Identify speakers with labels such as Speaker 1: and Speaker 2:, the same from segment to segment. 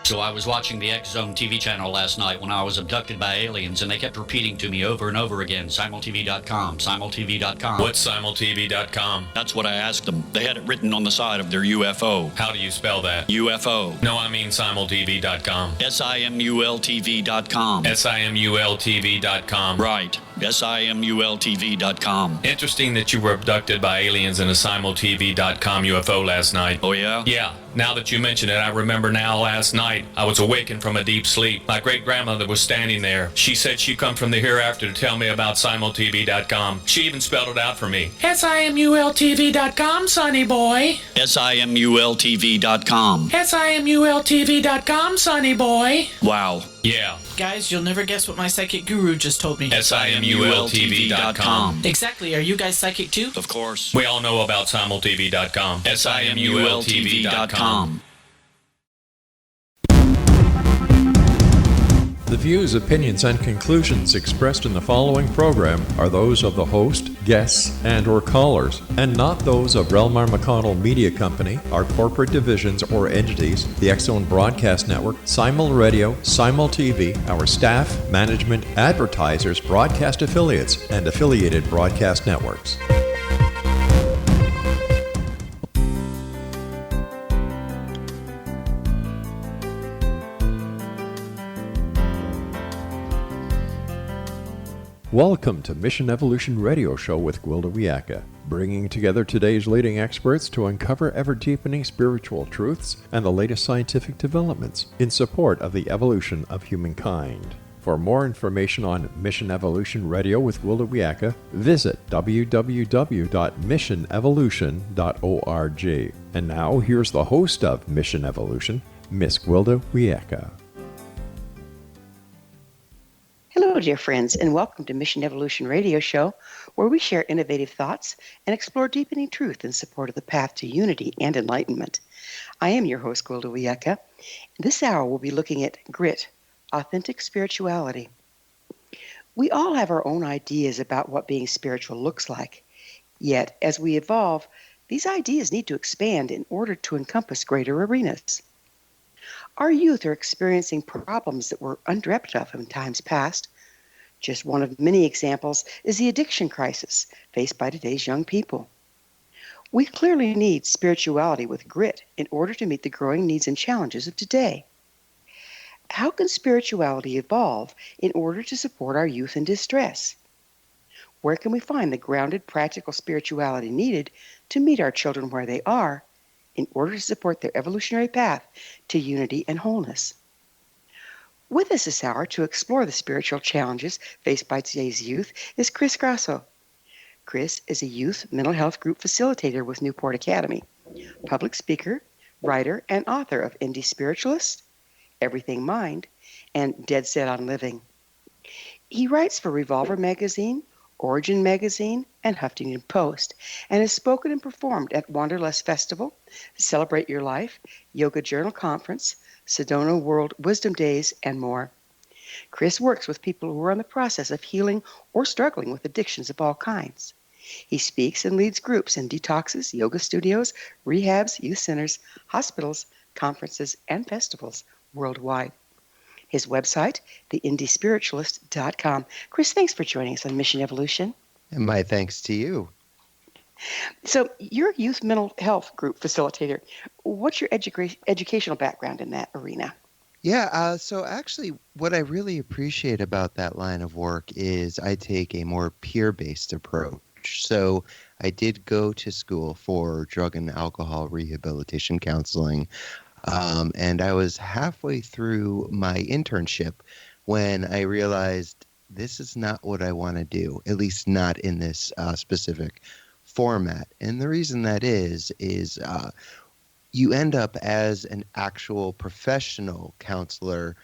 Speaker 1: So I was watching the X Zone TV channel last night when I was abducted by aliens, and they kept repeating to me over and over again, simultv.com, simultv.com.
Speaker 2: What's simultv.com?
Speaker 1: That's what I asked them. They had it written on the side of their UFO.
Speaker 2: How do you spell that?
Speaker 1: UFO.
Speaker 2: No, I mean simultv.com.
Speaker 1: simultv.com.
Speaker 2: simultv.com.
Speaker 1: Right. simultv.com.
Speaker 2: Interesting that you were abducted by aliens in a simultv.com UFO last night.
Speaker 1: Oh, yeah?
Speaker 2: Yeah. Now that you mention it, I remember now last night I was awakened from a deep sleep. My great-grandmother was standing there. She said she'd come from the hereafter to tell me about simultv.com. She even spelled it out for me. simultv.com, sonny boy.
Speaker 1: simultv.com.
Speaker 2: simultv.com, sonny boy.
Speaker 1: Wow.
Speaker 2: Yeah.
Speaker 3: Guys, you'll never guess what my psychic guru just told me.
Speaker 2: simultv.com.
Speaker 3: Exactly. Are you guys psychic too?
Speaker 1: Of course.
Speaker 2: We all know about simultv.com. simultv.com.
Speaker 4: The views, opinions, and conclusions expressed in the following program are those of the host, guests, and/or callers, and not those of Relmar McConnell Media Company, our corporate divisions or entities, the X-Zone Broadcast Network, Simul Radio, Simul TV, our staff, management, advertisers, broadcast affiliates, and affiliated broadcast networks. Welcome to Mission Evolution Radio Show with Gwilda Wiyaka, bringing together today's leading experts to uncover ever-deepening spiritual truths and the latest scientific developments in support of the evolution of humankind. For more information on Mission Evolution Radio with Gwilda Wiyaka, visit www.missionevolution.org. And now, here's the host of Mission Evolution, Miss Gwilda Wiyaka.
Speaker 5: Hello, dear friends, and welcome to Mission Evolution Radio Show, where we share innovative thoughts and explore deepening truth in support of the path to unity and enlightenment. I am your host, Gwilda Wiyaka. This hour, we'll be looking at grit, authentic spirituality. We all have our own ideas about what being spiritual looks like. Yet, as we evolve, these ideas need to expand in order to encompass greater arenas. Our youth are experiencing problems that were undreamt of in times past. Just one of many examples is the addiction crisis faced by today's young people. We clearly need spirituality with grit in order to meet the growing needs and challenges of today. How can spirituality evolve in order to support our youth in distress? Where can we find the grounded, practical spirituality needed to meet our children where they are in order to support their evolutionary path to unity and wholeness? With us this hour to explore the spiritual challenges faced by today's youth is Chris Grosso. Chris is a youth mental health group facilitator with Newport Academy, public speaker, writer, and author of Indie Spiritualist, Everything Mind, and Dead Set on Living. He writes for Revolver Magazine, Origin Magazine, and Huffington Post, and has spoken and performed at Wanderlust Festival, Celebrate Your Life, Yoga Journal Conference, Sedona World Wisdom Days, and more. Chris works with people who are in the process of healing or struggling with addictions of all kinds. He speaks and leads groups in detoxes, yoga studios, rehabs, youth centers, hospitals, conferences, and festivals worldwide. His website, theindiespiritualist.com. Chris, thanks for joining us on Mission Evolution.
Speaker 6: And my thanks to you.
Speaker 5: So you're a youth mental health group facilitator. What's your educational background in that arena?
Speaker 6: Yeah, so actually what I really appreciate about that line of work is I take a more peer-based approach. So I did go to school for drug and alcohol rehabilitation counseling, and I was halfway through my internship when I realized this is not what I want to do, at least not in this specific format. And the reason that is you end up as an actual professional counselor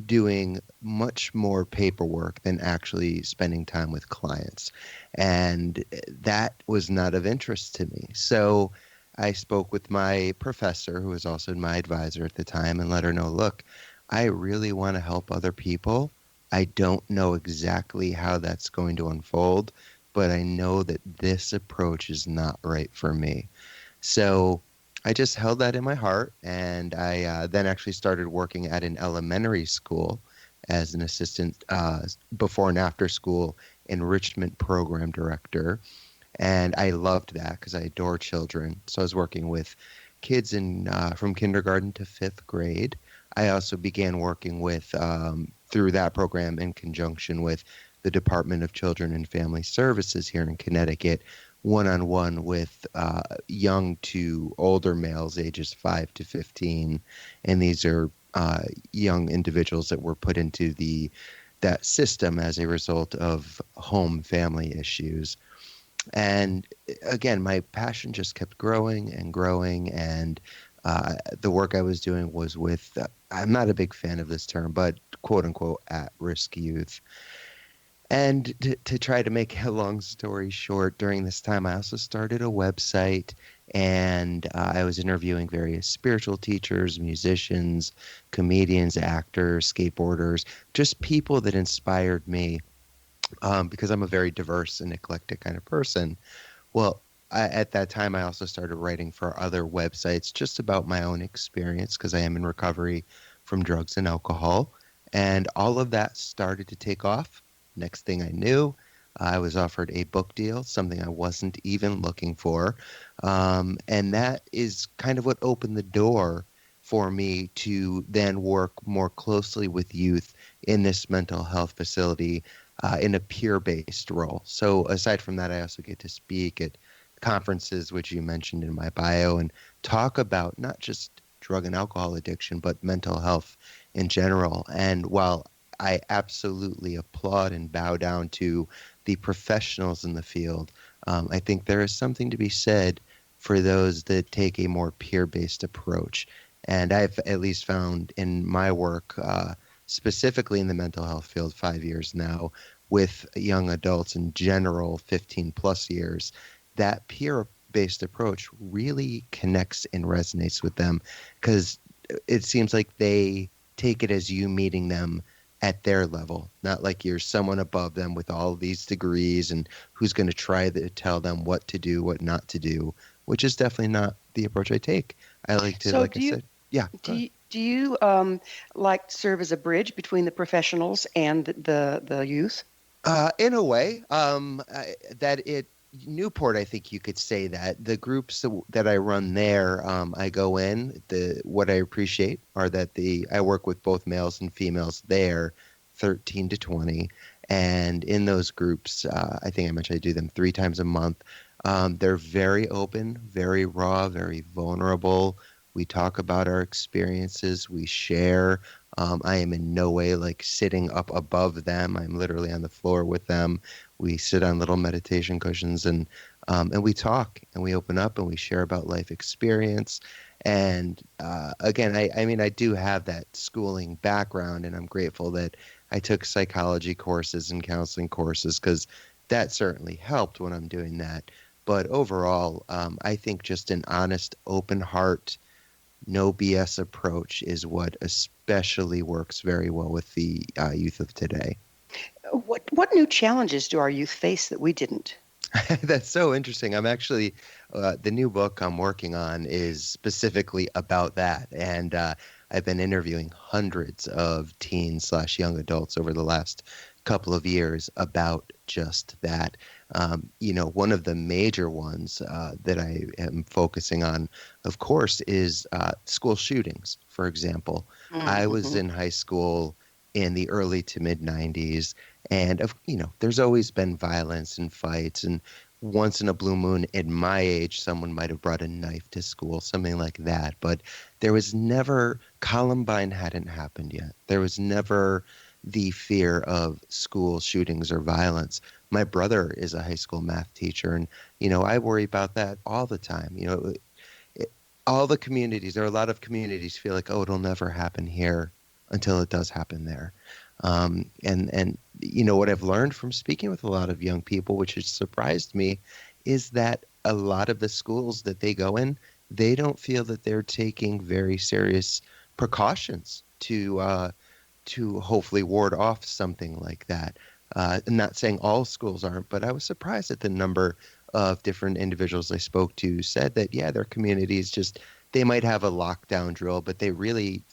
Speaker 6: doing much more paperwork than actually spending time with clients. And that was not of interest to me. So I spoke with my professor, who was also my advisor at the time, and let her know, look, I really want to help other people. I don't know exactly how that's going to unfold, but I know that this approach is not right for me. So I just held that in my heart, and I then actually started working at an elementary school as an assistant before and after school enrichment program director. And I loved that because I adore children. So I was working with kids in from kindergarten to fifth grade. I also began working with through that program in conjunction with the Department of Children and Family Services here in Connecticut, one-on-one with young to older males ages 5 to 15. And these are young individuals that were put into that system as a result of home family issues. And again, my passion just kept growing and growing. And the work I was doing was with, I'm not a big fan of this term, but quote unquote, at-risk youth. And to try to make a long story short, during this time, I also started a website, and I was interviewing various spiritual teachers, musicians, comedians, actors, skateboarders, just people that inspired me. Because I'm a very diverse and eclectic kind of person. Well, at that time, I also started writing for other websites just about my own experience because I am in recovery from drugs and alcohol. And all of that started to take off. Next thing I knew, I was offered a book deal, something I wasn't even looking for. And that is kind of what opened the door for me to then work more closely with youth in this mental health facility in a peer-based role. So aside from that, I also get to speak at conferences, which you mentioned in my bio, and talk about not just drug and alcohol addiction, but mental health in general. And while I absolutely applaud and bow down to the professionals in the field, I think there is something to be said for those that take a more peer-based approach. And I've at least found in my work, specifically in the mental health field, 5 years now, with young adults in general, 15 plus years, that peer-based approach really connects and resonates with them because it seems like they take it as you meeting them at their level, not like you're someone above them with all of these degrees and who's going to try to tell them what to do, what not to do, which is definitely not the approach I take. I like to,
Speaker 5: So
Speaker 6: like I said, yeah.
Speaker 5: Do you like serve as a bridge between the professionals and the youth?
Speaker 6: In a way, Newport, I think you could say that the groups that I run there, I go in. What I appreciate are that I work with both males and females there, 13 to 20, and in those groups, I think I mentioned I do them 3 times a month. They're very open, very raw, very vulnerable. We talk about our experiences. We share. I am in no way like sitting up above them. I'm literally on the floor with them. We sit on little meditation cushions and we talk and we open up and we share about life experience. And again, I mean, I do have that schooling background, and I'm grateful that I took psychology courses and counseling courses because that certainly helped when I'm doing that. But overall, I think just an honest, open heart, no BS approach is what especially works very well with the youth of today.
Speaker 5: What new challenges do our youth face that we didn't?
Speaker 6: That's so interesting. I'm actually, the new book I'm working on is specifically about that. And I've been interviewing hundreds of teens/young adults over the last couple of years about just that. One of the major ones that I am focusing on, of course, is school shootings, for example.
Speaker 5: Mm-hmm.
Speaker 6: I was in high school in the early to mid 90s, and there's always been violence and fights, and once in a blue moon at my age, someone might have brought a knife to school, something like that. But there was never, Columbine hadn't happened yet. There was never the fear of school shootings or violence. My brother is a high school math teacher, and, I worry about that all the time. All the communities, there are a lot of communities feel like, oh, it'll never happen here until it does happen there. And what I've learned from speaking with a lot of young people, which has surprised me, is that a lot of the schools that they go in, they don't feel that they're taking very serious precautions to hopefully ward off something like that. I'm not saying all schools aren't, but I was surprised at the number of different individuals I spoke to said that, yeah, their communities just, they might have a lockdown drill, but they really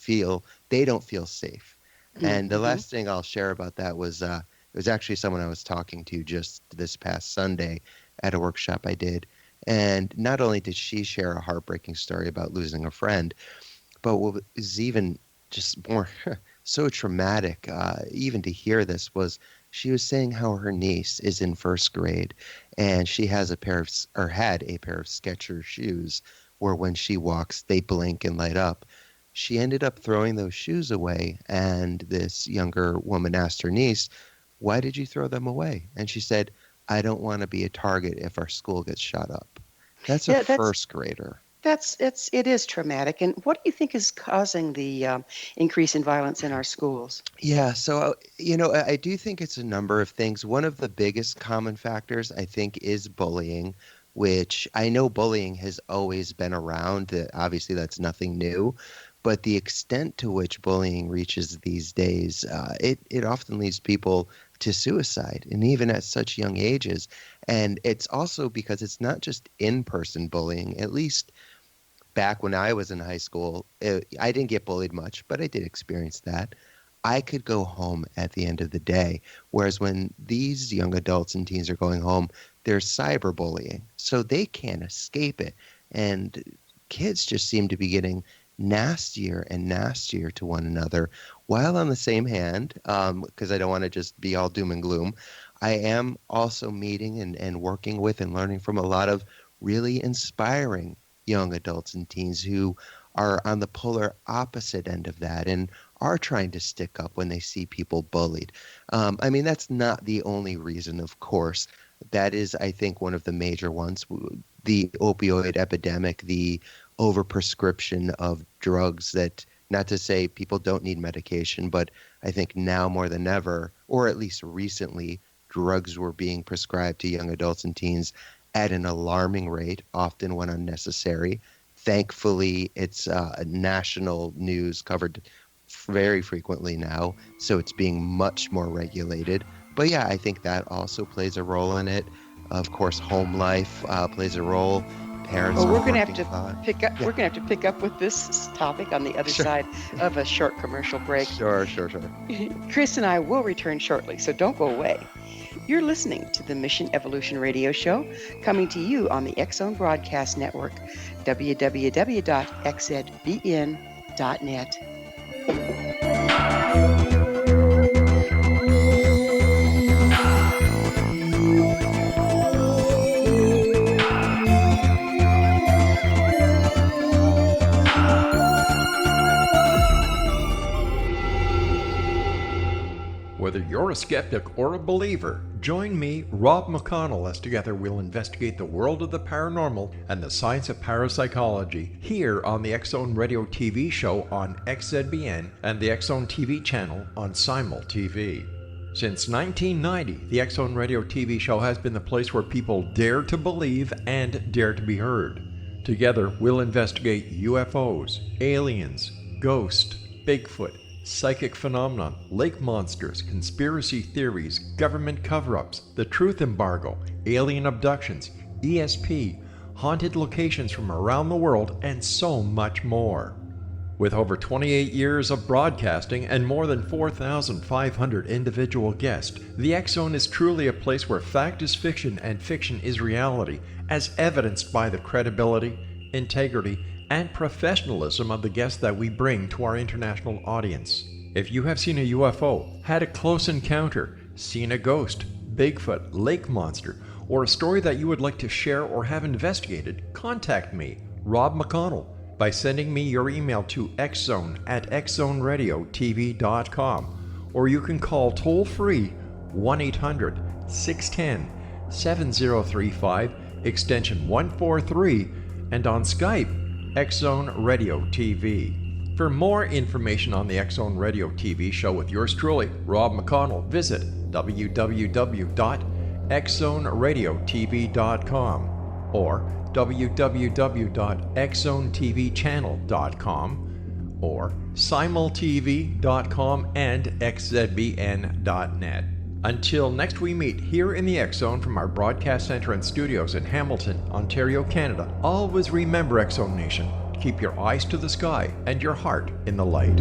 Speaker 6: they don't feel safe. And the last thing I'll share about that was, it was actually someone I was talking to just this past Sunday at a workshop I did. And not only did she share a heartbreaking story about losing a friend, but what was even just more so traumatic, even to hear this, was she was saying how her niece is in first grade and she has had a pair of Skechers shoes where when she walks, they blink and light up. She ended up throwing those shoes away, and this younger woman asked her niece, "Why did you throw them away?" And she said, "I don't want to be a target if our school gets shot up." That's a first grader.
Speaker 5: It is traumatic. And what do you think is causing the increase in violence in our schools?
Speaker 6: Yeah, so, I do think it's a number of things. One of the biggest common factors, I think, is bullying, which I know bullying has always been around. Obviously, that's nothing new. But the extent to which bullying reaches these days, it often leads people to suicide, and even at such young ages. And it's also because it's not just in-person bullying. At least back when I was in high school, I didn't get bullied much, but I did experience that. I could go home at the end of the day, whereas when these young adults and teens are going home, there's cyberbullying, so they can't escape it. And kids just seem to be getting nastier and nastier to one another, while on the same hand, because I don't want to just be all doom and gloom, I am also meeting and working with and learning from a lot of really inspiring young adults and teens who are on the polar opposite end of that and are trying to stick up when they see people bullied. That's not the only reason, of course. That is, I think, one of the major ones. The opioid epidemic, the overprescription of drugs that, not to say people don't need medication, but I think now more than ever, or at least recently, drugs were being prescribed to young adults and teens at an alarming rate, often when unnecessary. Thankfully, it's national news covered very frequently now, so it's being much more regulated. But yeah, I think that also plays a role in it. Of course, home life plays a role. Parents.
Speaker 5: Well, we're going to have to pick up. Yeah. We're going to have to pick up with this topic on the other side of a short commercial break.
Speaker 6: Sure.
Speaker 5: Chris and I will return shortly, so don't go away. You're listening to the Mission Evolution Radio Show, coming to you on the X-Zone Broadcast Network, www.xzbn.net.
Speaker 4: Whether you're a skeptic or a believer, join me, Rob McConnell, as together we'll investigate the world of the paranormal and the science of parapsychology here on the X-Zone Radio TV show on XZBN and the X-Zone TV channel on Simul TV. Since 1990, the X-Zone Radio TV show has been the place where people dare to believe and dare to be heard. Together, we'll investigate UFOs, aliens, ghosts, Bigfoot, psychic phenomenon, lake monsters, conspiracy theories, government cover-ups, the truth embargo, alien abductions, ESP, haunted locations from around the world, and so much more. With over 28 years of broadcasting and more than 4,500 individual guests, the X-Zone is truly a place where fact is fiction and fiction is reality, as evidenced by the credibility, integrity, and professionalism of the guests that we bring to our international audience. If you have seen a UFO, had a close encounter, seen a ghost, Bigfoot, lake monster, or a story that you would like to share or have investigated, contact me, Rob McConnell, by sending me your email to xzone@xzoneradiotv.com, or you can call toll-free 1-800-610-7035, extension 143, and on Skype, X-Zone Radio TV. For more information on the X-Zone Radio TV show with yours truly, Rob McConnell, visit www.xzoneradiotv.com or www.xzonetvchannel.com or simultv.com and xzbn.net. Until next we meet here in the X Zone from our broadcast center and studios in Hamilton, Ontario, Canada, always remember, X Zone Nation, keep your eyes to the sky and your heart in the light.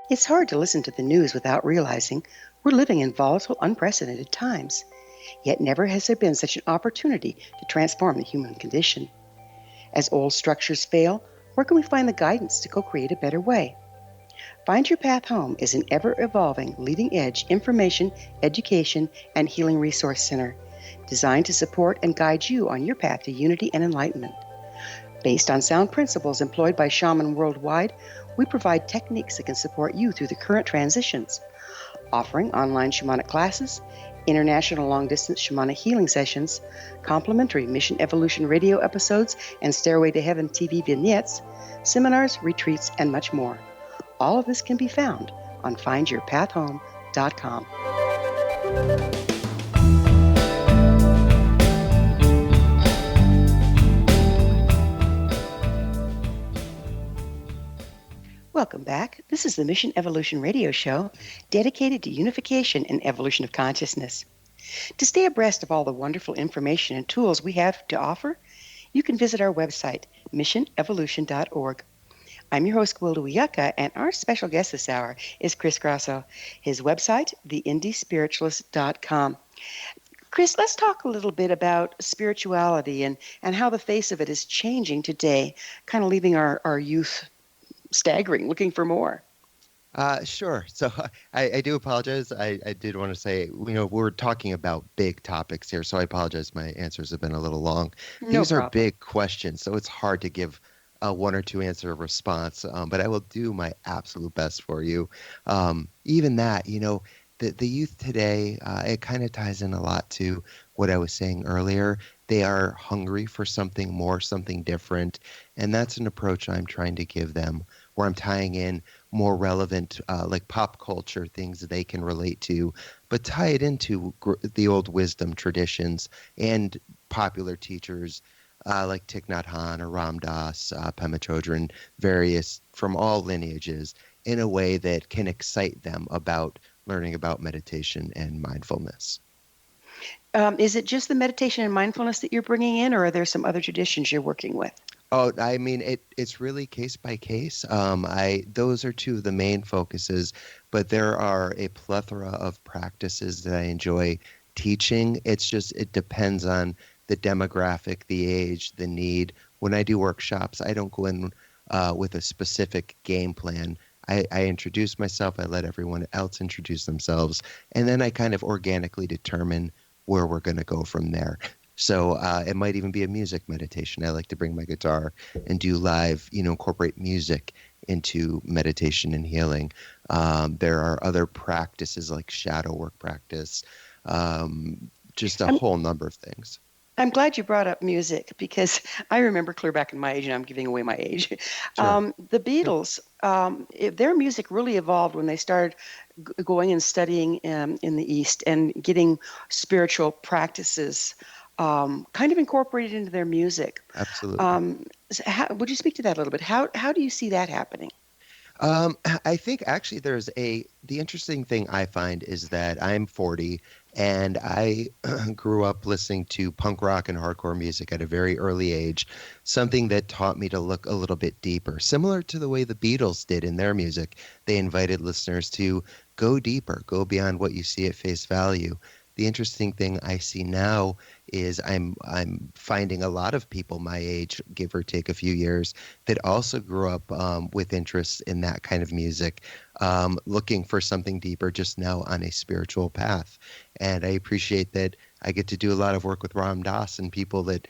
Speaker 5: It's hard to listen to the news without realizing we're living in volatile, unprecedented times. Yet never has there been such an opportunity to transform the human condition. As old structures fail, where can we find the guidance to co-create a better way? Find Your Path Home is an ever-evolving, leading-edge information, education, and healing resource center designed to support and guide you on your path to unity and enlightenment. Based on sound principles employed by shamans worldwide, we provide techniques that can support you through the current transitions, offering online shamanic classes, international long-distance shamanic healing sessions, complimentary Mission Evolution radio episodes and Stairway to Heaven TV vignettes, seminars, retreats, and much more. All of this can be found on findyourpathhome.com. Welcome back. This is the Mission Evolution Radio Show, dedicated to unification and evolution of consciousness. To stay abreast of all the wonderful information and tools we have to offer, you can visit our website, missionevolution.org. I'm your host, Gwilda Wiyaka, and our special guest this hour is Chris Grosso. His website, theindiespiritualist.com. Chris, let's talk a little bit about spirituality and how the face of it is changing today, kind of leaving our youth staggering, looking for more.
Speaker 6: Sure. So I do apologize. I did want to say, we're talking about big topics here, so I apologize. My answers have been a little long. These are big questions, so it's hard to give a one or two answer response, but I will do my absolute best for you. Even that, the youth today, it kind of ties in a lot to what I was saying earlier. They are hungry for something more, something different, and that's an approach I'm trying to give them, where I'm tying in more relevant, like pop culture, things that they can relate to, but tie it into the old wisdom traditions and popular teachers like Thich Nhat Hanh or Ram Dass, Pema Chodron, various from all lineages, in a way that can excite them about learning about meditation and mindfulness.
Speaker 5: Is it just the meditation and mindfulness that you're bringing in, or are there some other traditions you're working with?
Speaker 6: Oh, I mean, it's really case by case. Those are two of the main focuses, but there are a plethora of practices that I enjoy teaching. It depends on the demographic, the age, the need. When I do workshops, I don't go in with a specific game plan. I introduce myself, I let everyone else introduce themselves, and then I kind of organically determine where we're going to go from there. So it might even be a music meditation. I like to bring my guitar and do live, incorporate music into meditation and healing. There are other practices like shadow work practice, just a whole number of things.
Speaker 5: I'm glad you brought up music, because I remember clear back in my age, and I'm giving away my age.
Speaker 6: Sure.
Speaker 5: The Beatles, their music really evolved when they started going and studying in the East and getting spiritual practices kind of incorporated into their music.
Speaker 6: Absolutely.
Speaker 5: Would you speak to that a little bit? How do you see that happening?
Speaker 6: I think actually the interesting thing I find is that I'm 40 and I grew up listening to punk rock and hardcore music at a very early age, something that taught me to look a little bit deeper, similar to the way the Beatles did in their music. They invited listeners to go deeper, go beyond what you see at face value. The interesting thing I see now is I'm finding a lot of people my age, give or take a few years, that also grew up with interests in that kind of music, looking for something deeper just now on a spiritual path. And I appreciate that I get to do a lot of work with Ram Dass and people that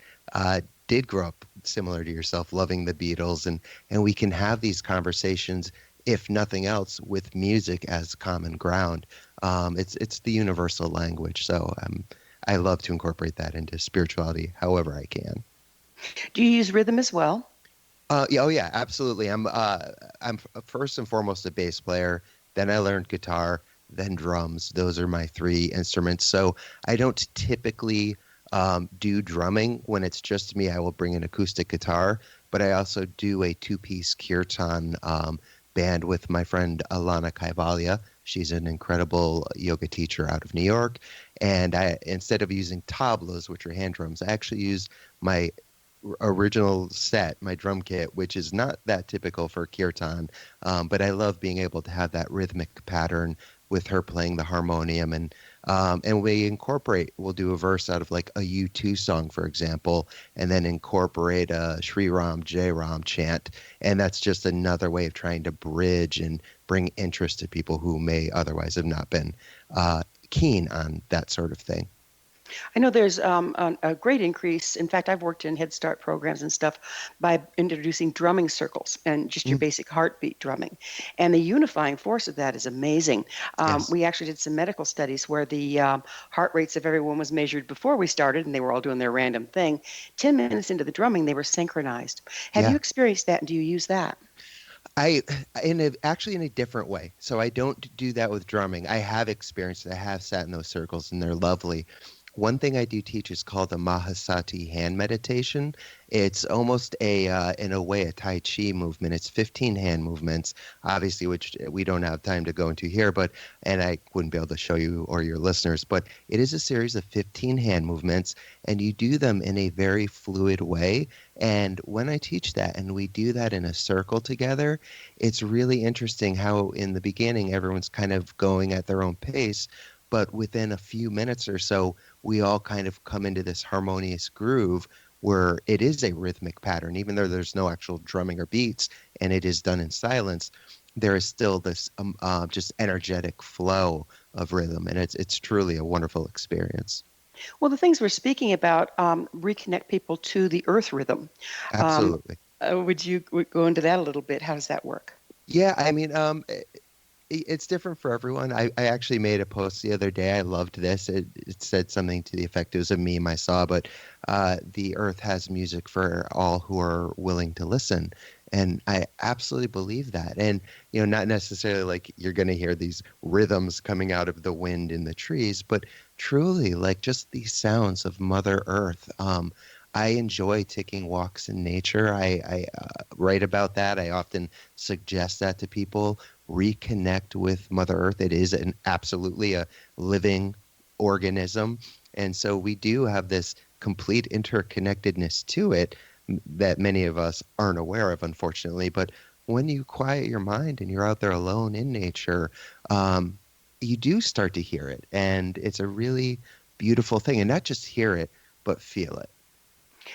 Speaker 6: did grow up similar to yourself, loving the Beatles, and we can have these conversations, if nothing else, with music as common ground. It's the universal language, so I love to incorporate that into spirituality however I can.
Speaker 5: Do you use rhythm as well?
Speaker 6: Yeah, oh yeah, absolutely. First and foremost a bass player. Then I learned guitar, then drums. Those are my three instruments. So I don't typically do drumming when it's just me. I will bring an acoustic guitar, but I also do a two-piece kirtan band with my friend Alana Kaivalya. She's an incredible yoga teacher out of New York. And instead of using tablas, which are hand drums, I actually use my original set, my drum kit, which is not that typical for kirtan, but I love being able to have that rhythmic pattern with her playing the harmonium, and we'll do a verse out of like a U2 song, for example, and then incorporate a Sri Ram Jai Ram chant, and that's just another way of trying to bridge and bring interest to people who may otherwise have not been keen on that sort of thing.
Speaker 5: I know there's a great increase. In fact, I've worked in Head Start programs and stuff by introducing drumming circles and just your basic heartbeat drumming. And the unifying force of that is amazing.
Speaker 6: Yes.
Speaker 5: We actually did some medical studies where the heart rates of everyone was measured before we started, and they were all doing their random thing. 10 minutes into the drumming, they were synchronized. Have you experienced that, and do you use that?
Speaker 6: Actually in a different way. So I don't do that with drumming. I have experienced it. I have sat in those circles, and they're lovely. One thing I do teach is called the Mahasati hand meditation. It's almost in a way, a Tai Chi movement. It's 15 hand movements, obviously, which we don't have time to go into here, and I wouldn't be able to show you or your listeners, but it is a series of 15 hand movements, and you do them in a very fluid way. And when I teach that, and we do that in a circle together, it's really interesting how in the beginning, everyone's kind of going at their own pace, but within a few minutes or so, we all kind of come into this harmonious groove where it is a rhythmic pattern. Even though there's no actual drumming or beats and it is done in silence, there is still this just energetic flow of rhythm, and it's truly a wonderful experience.
Speaker 5: Well, the things we're speaking about reconnect people to the earth rhythm.
Speaker 6: Absolutely.
Speaker 5: Would you go into that a little bit? How does that work?
Speaker 6: Yeah, I mean, it's different for everyone. I actually made a post the other day. I loved this. It said something to the effect, it was a meme I saw, but the earth has music for all who are willing to listen. And I absolutely believe that. And, not necessarily like you're going to hear these rhythms coming out of the wind in the trees, but truly like just these sounds of Mother Earth. I enjoy taking walks in nature. I write about that. I often suggest that to people. Reconnect with Mother Earth. It is absolutely a living organism. And so we do have this complete interconnectedness to it that many of us aren't aware of, unfortunately. But when you quiet your mind and you're out there alone in nature, you do start to hear it. And it's a really beautiful thing. And not just hear it, but feel it.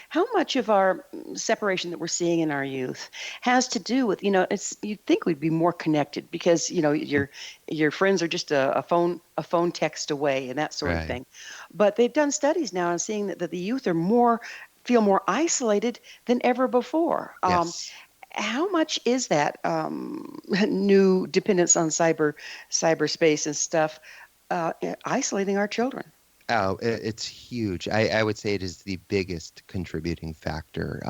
Speaker 5: How much of our separation that we're seeing in our youth has to do with, you'd think we'd be more connected because, your friends are just a phone text away and that sort of thing. But they've done studies now and seeing that the youth are feel more isolated than ever before.
Speaker 6: Yes.
Speaker 5: How much is that new dependence on cyberspace and stuff isolating our children?
Speaker 6: Oh, it's huge. I would say it is the biggest contributing factor.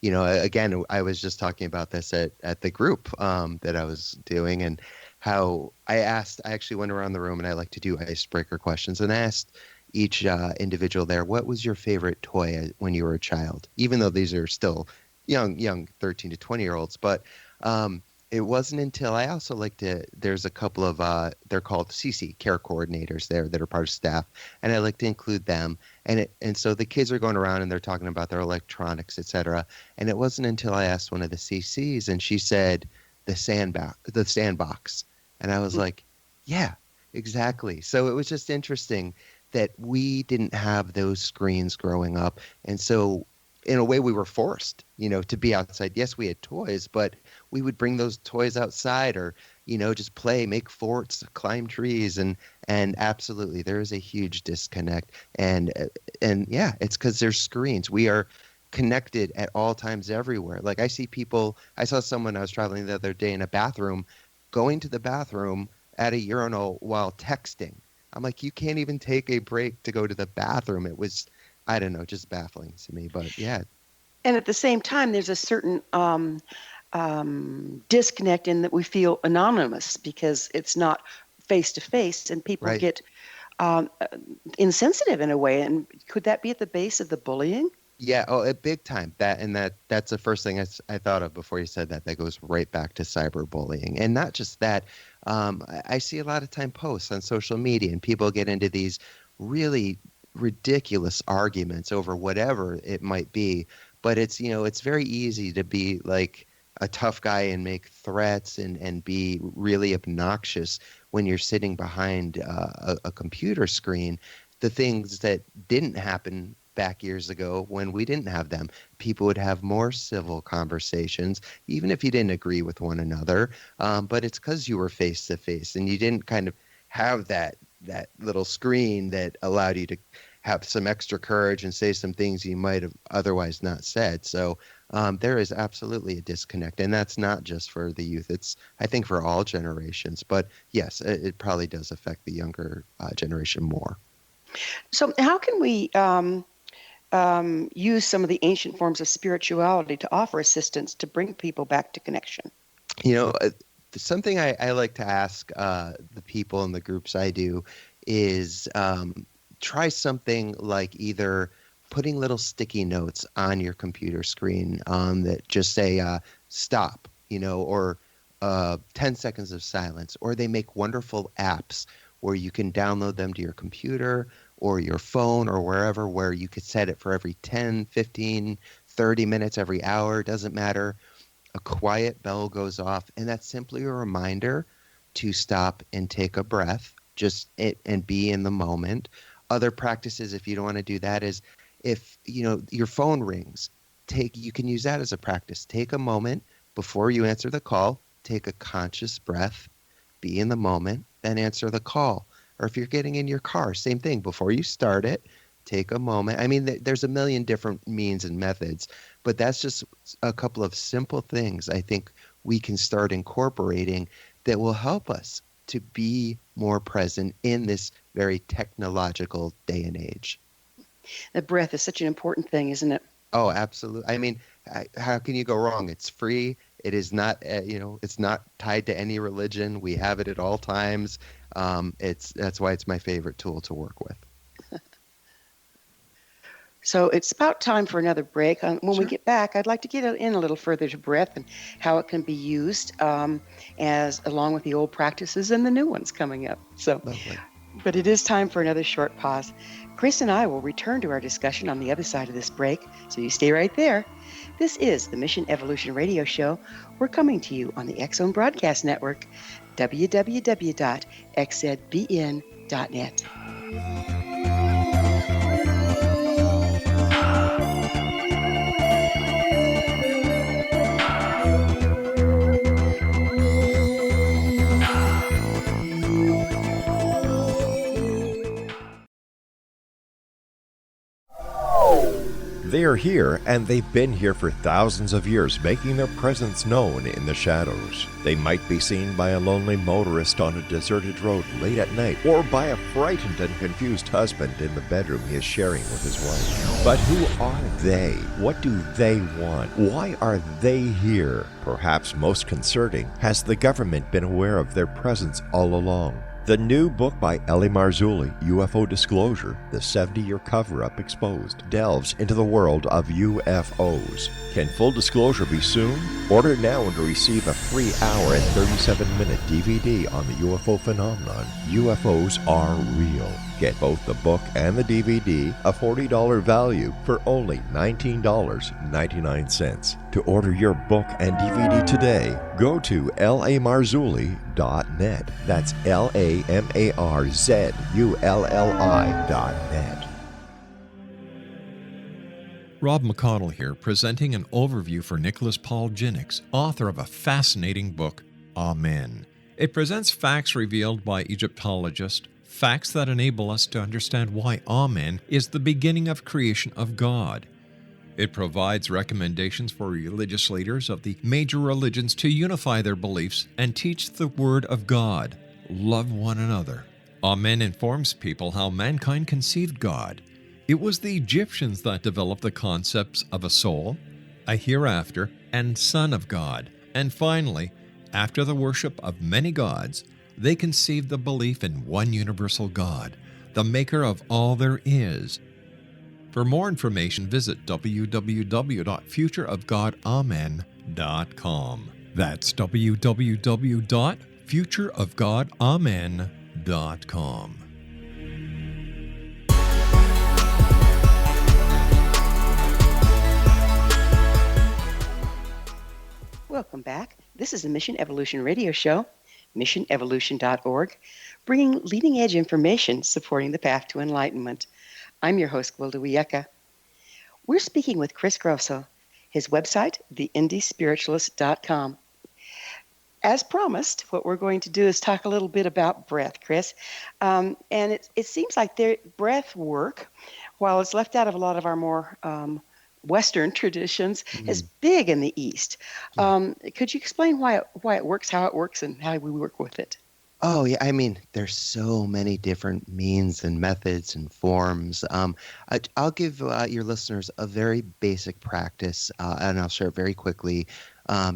Speaker 6: Again, I was just talking about this at the group that I was doing, and how I actually went around the room, and I like to do icebreaker questions, and asked each individual there, what was your favorite toy when you were a child? Even though these are still young 13 to 20-year-olds, but it wasn't until I also there's a couple of, they're called CC, care coordinators there that are part of staff, and I like to include them. And so the kids are going around and they're talking about their electronics, etc. And it wasn't until I asked one of the CCs and she said, the sandbox. And I was like, yeah, exactly. So it was just interesting that we didn't have those screens growing up. And so in a way we were forced, to be outside. Yes, we had toys, but we would bring those toys outside or, just play, make forts, climb trees. And absolutely, there is a huge disconnect. And yeah, it's because there's screens. We are connected at all times everywhere. Like I saw someone I was traveling the other day in a bathroom, going to the bathroom at a urinal while texting. I'm like, you can't even take a break to go to the bathroom. It was, I don't know, just baffling to me. But yeah.
Speaker 5: And at the same time, there's a certain disconnect in that we feel anonymous because it's not face to face, and people
Speaker 6: Right.
Speaker 5: get insensitive in a way. And could that be at the base of the bullying?
Speaker 6: Yeah, oh, big time. That's the first thing I thought of before you said that. That goes right back to cyberbullying, and not just that. I see a lot of time posts on social media, and people get into these really ridiculous arguments over whatever it might be. But it's very easy to be like a tough guy and make threats and be really obnoxious when you're sitting behind a computer screen. The things that didn't happen back years ago when we didn't have them. People would have more civil conversations, even if you didn't agree with one another. But it's because you were face to face and you didn't kind of have that little screen that allowed you to have some extra courage and say some things you might have otherwise not said. So there is absolutely a disconnect, and that's not just for the youth. It's, I think, for all generations. But yes, it probably does affect the younger generation more.
Speaker 5: So how can we use some of the ancient forms of spirituality to offer assistance to bring people back to connection?
Speaker 6: Something I like to ask the people in the groups I do is try something like either putting little sticky notes on your computer screen that just say stop, or 10 seconds of silence, or they make wonderful apps where you can download them to your computer or your phone or wherever, where you could set it for every 10, 15, 30 minutes, every hour, doesn't matter. A quiet bell goes off, and that's simply a reminder to stop and take a breath, and be in the moment. Other practices, if you don't want to do that, is if your phone rings, you can use that as a practice. Take a moment before you answer the call, take a conscious breath, be in the moment, then answer the call. Or if you're getting in your car, same thing. Before you start it, take a moment. I mean, there's a million different means and methods, but that's just a couple of simple things I think we can start incorporating that will help us to be more present in this very technological day and age.
Speaker 5: The breath is such an important thing, isn't it?
Speaker 6: Oh, absolutely. I mean, how can you go wrong? It's free. It is not, it's not tied to any religion. We have it at all times. That's why it's my favorite tool to work with.
Speaker 5: So it's about time for another break. When we get back, I'd like to get in a little further to breath and how it can be used as along with the old practices and the new ones coming up. So,
Speaker 6: Lovely.
Speaker 5: But it is time for another short pause. Chris and I will return to our discussion on the other side of this break, so you stay right there. This is the Mission Evolution Radio Show. We're coming to you on the X-Zone Broadcast Network, www.xzbn.net.
Speaker 4: They are here, and they've been here for thousands of years, making their presence known in the shadows. They might be seen by a lonely motorist on a deserted road late at night, or by a frightened and confused husband in the bedroom he is sharing with his wife. But who are they? What do they want? Why are they here? Perhaps most concerning, has the government been aware of their presence all along? The new book by Ellie Marzulli, UFO Disclosure, the 70-year cover-up exposed, delves into the world of UFOs. Can full disclosure be soon? Order now and receive a free hour and 37-minute DVD on the UFO phenomenon. UFOs are real. Get both the book and the DVD, a $40 value, for only $19.99. To order your book and DVD today, go to lamarzulli.net. That's LAMARZULLI.net.
Speaker 7: Rob McConnell here, presenting an overview for Nicholas Paul Jennings, author of a fascinating book, Amen. It presents facts revealed by Egyptologists, facts that enable us to understand why Amen is the beginning of creation of God. It provides recommendations for religious leaders of the major religions to unify their beliefs and teach the Word of God. Love one another. Amen informs people how mankind conceived God. It was the Egyptians that developed the concepts of a soul, a hereafter, and Son of God. And finally, after the worship of many gods, they conceived the belief in one universal God, the maker of all there is. For more information, visit www.futureofgodamen.com. That's www.futureofgodamen.com.
Speaker 5: Welcome back. This is the Mission Evolution Radio Show, missionevolution.org, bringing leading-edge information supporting the path to enlightenment. I'm your host, Gwilda Wiyaka. We're speaking with Chris Grosso, his website, theindiespiritualist.com. As promised, what we're going to do is talk a little bit about breath, Chris. And it seems like breath work, while it's left out of a lot of our more Western traditions, is big in the East. Could you explain why it works, how it works, and how we work with it?
Speaker 6: Oh, yeah. I mean, there's so many different means and methods and forms. I'll give your listeners a very basic practice, and I'll share it very quickly,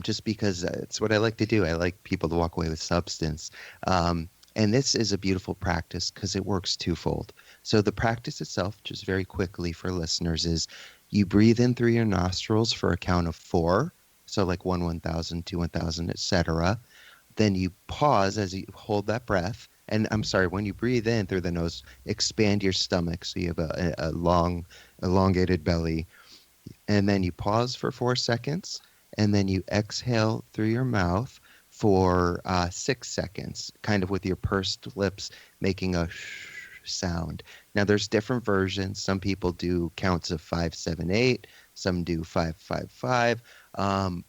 Speaker 6: just because it's what I like to do. I like people to walk away with substance. And this is a beautiful practice because it works twofold. So the practice itself, just very quickly for listeners, is you breathe in through your nostrils for a count of 4. So like 1, 1,000, 2, 1,000, etc. Then you pause as you hold that breath. And I'm sorry, when you breathe in through the nose, expand your stomach so you have a long, elongated belly. And then you pause for 4 seconds. And then you exhale through your mouth for 6 seconds, kind of with your pursed lips making a sound. Now, there's different versions. Some people do counts of 5, 7, 8. Some do 5, 5, 5.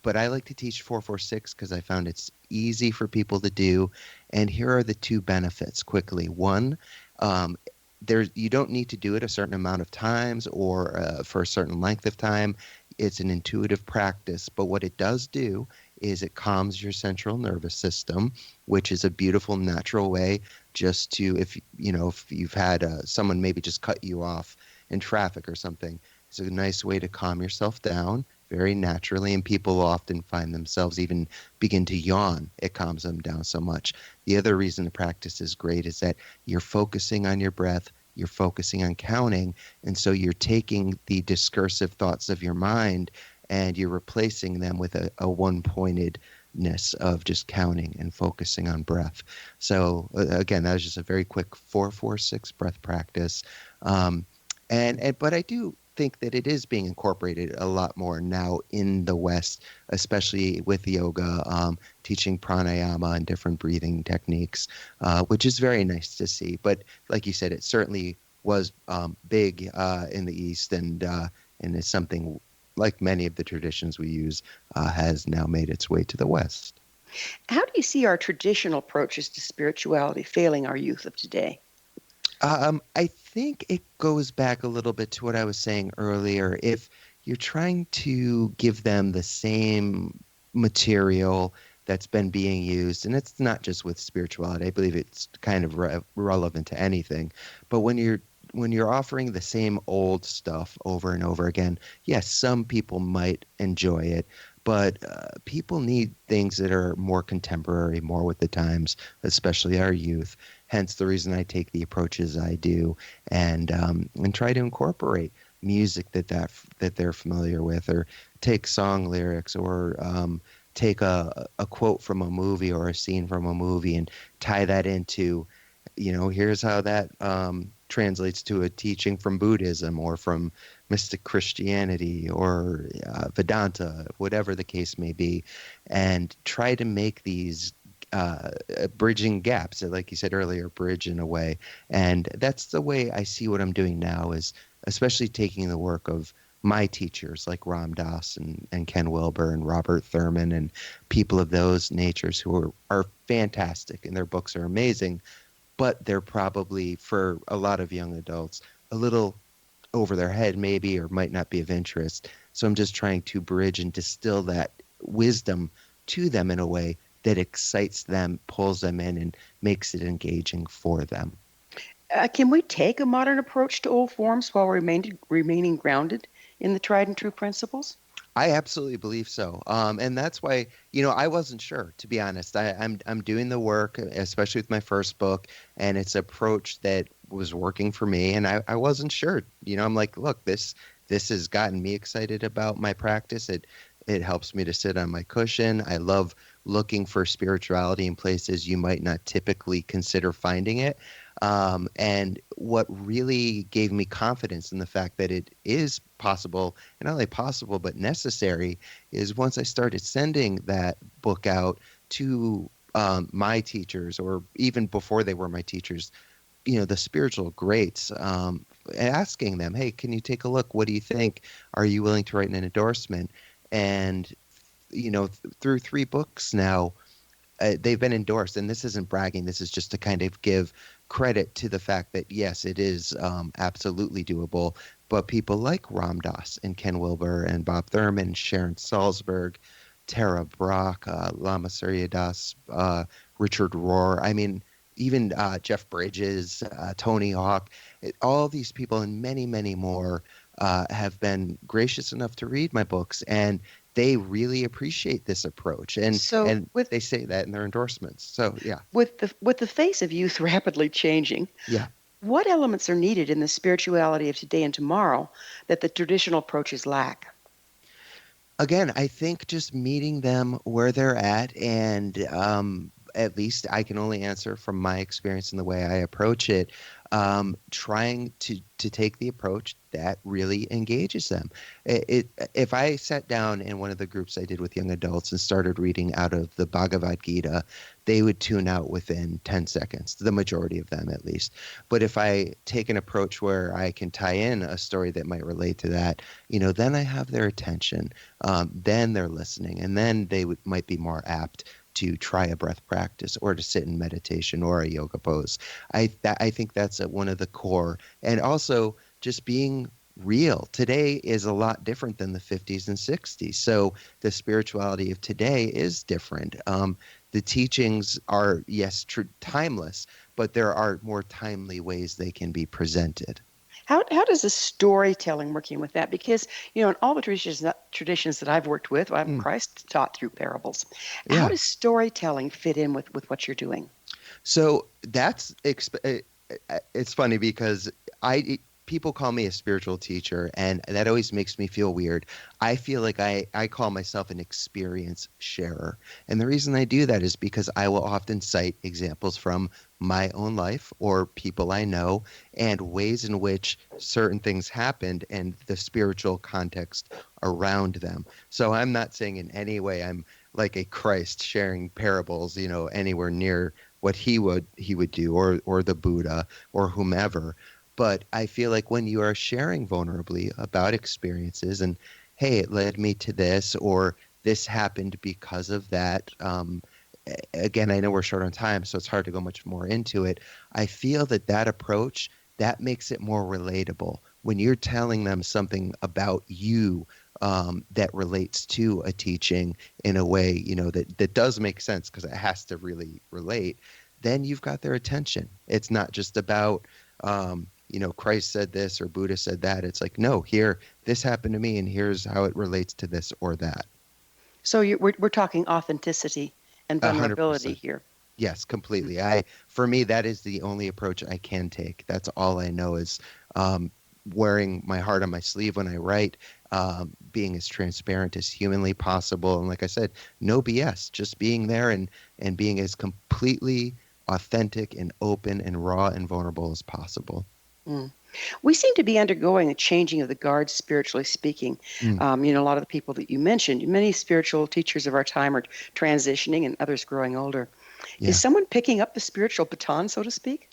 Speaker 6: But I like to teach 4, 4, 6 because I found it's easy for people to do. And here are the 2 benefits quickly. One, you don't need to do it a certain amount of times or for a certain length of time. It's an intuitive practice. But what it does do is it calms your central nervous system, which is a beautiful natural way just to, if you've had someone maybe just cut you off in traffic or something, it's a nice way to calm yourself down very naturally, and people often find themselves even begin to yawn. It calms them down so much. The other reason the practice is great is that you're focusing on your breath, you're focusing on counting, and so you're taking the discursive thoughts of your mind and you're replacing them with a one-pointedness of just counting and focusing on breath. So again, that was just a very quick 4, 4, 6 breath practice. But I do think that it is being incorporated a lot more now in the West, especially with yoga, teaching pranayama and different breathing techniques, which is very nice to see. But like you said, it certainly was big in the East, and is something, like many of the traditions we use, has now made its way to the West.
Speaker 5: How do you see our traditional approaches to spirituality failing our youth of today?
Speaker 6: I think it goes back a little bit to what I was saying earlier. If you're trying to give them the same material that's been being used, and it's not just with spirituality, I believe it's kind of relevant to anything, but when you're offering the same old stuff over and over again, yes, some people might enjoy it, but people need things that are more contemporary, more with the times, especially our youth. Hence the reason I take the approaches I do, and try to incorporate music that they're familiar with, or take song lyrics, or take a quote from a movie or a scene from a movie and tie that into, here's how that translates to a teaching from Buddhism or from mystic Christianity or Vedanta, whatever the case may be, and try to make these bridging gaps, like you said earlier, bridge in a way. And that's the way I see what I'm doing now, is especially taking the work of my teachers like Ram Dass and Ken Wilber and Robert Thurman and people of those natures who are fantastic, and their books are amazing, but they're probably, for a lot of young adults, a little over their head maybe, or might not be of interest. So I'm just trying to bridge and distill that wisdom to them in a way that excites them, pulls them in, and makes it engaging for them.
Speaker 5: Can we take a modern approach to old forms while remaining grounded in the tried and true principles?
Speaker 6: I absolutely believe so. And that's why, I wasn't sure, to be honest. I'm doing the work, especially with my first book, and it's an approach that was working for me. And I wasn't sure. I'm like, look, this has gotten me excited about my practice. It helps me to sit on my cushion. I love looking for spirituality in places you might not typically consider finding it. And what really gave me confidence in the fact that it is possible, and not only possible, but necessary, is once I started sending that book out to my teachers, or even before they were my teachers, the spiritual greats, asking them, hey, can you take a look? What do you think? Are you willing to write an endorsement? And, through 3 books now, they've been endorsed. And this isn't bragging. This is just to kind of give credit to the fact that, yes, it is absolutely doable. But people like Ram Dass and Ken Wilber and Bob Thurman, Sharon Salzberg, Tara Brock, Lama Surya Das, Richard Rohr, I mean, even Jeff Bridges, Tony Hawk, all these people and many, many more have been gracious enough to read my books, and they really appreciate this approach. And they say that in their endorsements. So, yeah.
Speaker 5: With the face of youth rapidly changing,
Speaker 6: Yeah.
Speaker 5: what elements are needed in the spirituality of today and tomorrow that the traditional approaches lack?
Speaker 6: Again, I think just meeting them where they're at, and at least I can only answer from my experience and the way I approach it, trying to take the approach that really engages them. If I sat down in one of the groups I did with young adults and started reading out of the Bhagavad Gita, they would tune out within 10 seconds, the majority of them at least. But if I take an approach where I can tie in a story that might relate to that, then I have their attention. Then they're listening, and then they might be more apt to try a breath practice or to sit in meditation or a yoga pose. I think that's one of the core. And also just being real. Today is a lot different than the 50s and 60s. So the spirituality of today is different. The teachings are, yes, timeless, but there are more timely ways they can be presented.
Speaker 5: How does the storytelling working with that? Because, in all the traditions that I've worked with, Christ taught through parables.
Speaker 6: Yeah.
Speaker 5: How does storytelling fit in with what you're doing?
Speaker 6: So that's it's funny because people call me a spiritual teacher, and that always makes me feel weird. I feel like I call myself an experience sharer. And the reason I do that is because I will often cite examples from my own life or people I know and ways in which certain things happened and the spiritual context around them. So I'm not saying in any way I'm like a Christ sharing parables, anywhere near what he would do, or the Buddha or whomever. But I feel like when you are sharing vulnerably about experiences and, hey, it led me to this, or this happened because of that. Again, I know we're short on time, so it's hard to go much more into it. I feel that approach, that makes it more relatable. When you're telling them something about you that relates to a teaching in a way, that does make sense because it has to really relate, then you've got their attention. It's not just about Christ said this or Buddha said that. It's like, no, here, this happened to me, and here's how it relates to this or that.
Speaker 5: So we're talking authenticity and vulnerability
Speaker 6: 100%.
Speaker 5: here.
Speaker 6: Yes, completely. For me, that is the only approach I can take. That's all I know is wearing my heart on my sleeve when I write, being as transparent as humanly possible. And like I said, no BS, just being there and being as completely authentic and open and raw and vulnerable as possible.
Speaker 5: We seem to be undergoing a changing of the guard, spiritually speaking. A lot of the people that you mentioned, many spiritual teachers of our time are transitioning and others growing older.
Speaker 6: Yeah.
Speaker 5: Is someone picking up the spiritual baton, so to speak?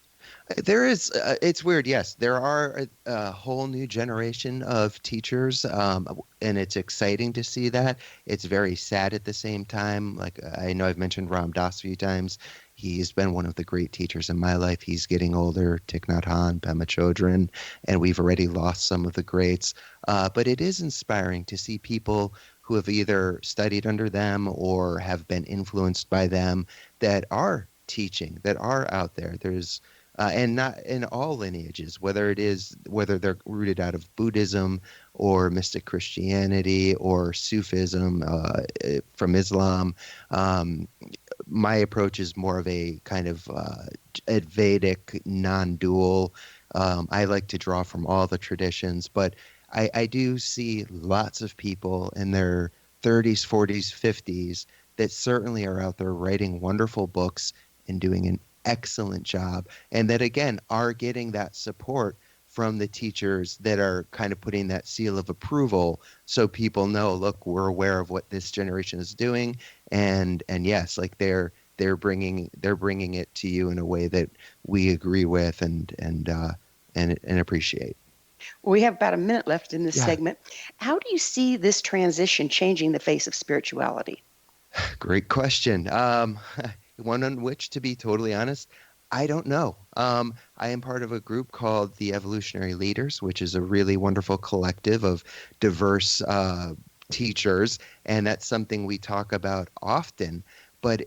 Speaker 6: There is, it's weird, yes. There are a whole new generation of teachers, and it's exciting to see that. It's very sad at the same time. Like, I know I've mentioned Ram Dass a few times. He's been one of the great teachers in my life. He's getting older, Thich Nhat Hanh, Pema Chodron, and we've already lost some of the greats. But it is inspiring to see people who have either studied under them or have been influenced by them that are teaching, that are out there. There's and not in all lineages, whether they're rooted out of Buddhism or mystic Christianity or Sufism from Islam. My approach is more of a kind of Vedic, non-dual. I like to draw from all the traditions, but I do see lots of people in their 30s, 40s, 50s that certainly are out there writing wonderful books and doing an excellent job, and that again are getting that support from the teachers that are kind of putting that seal of approval, so people know, look, we're aware of what this generation is doing, and yes, like they're bringing it to you in a way that we agree with and appreciate.
Speaker 5: Well, we have about a minute left in this segment. How do you see this transition changing the face of spirituality?
Speaker 6: Great question. One on which, to be totally honest, I don't know. I am part of a group called the Evolutionary Leaders, which is a really wonderful collective of diverse teachers, and that's something we talk about often, but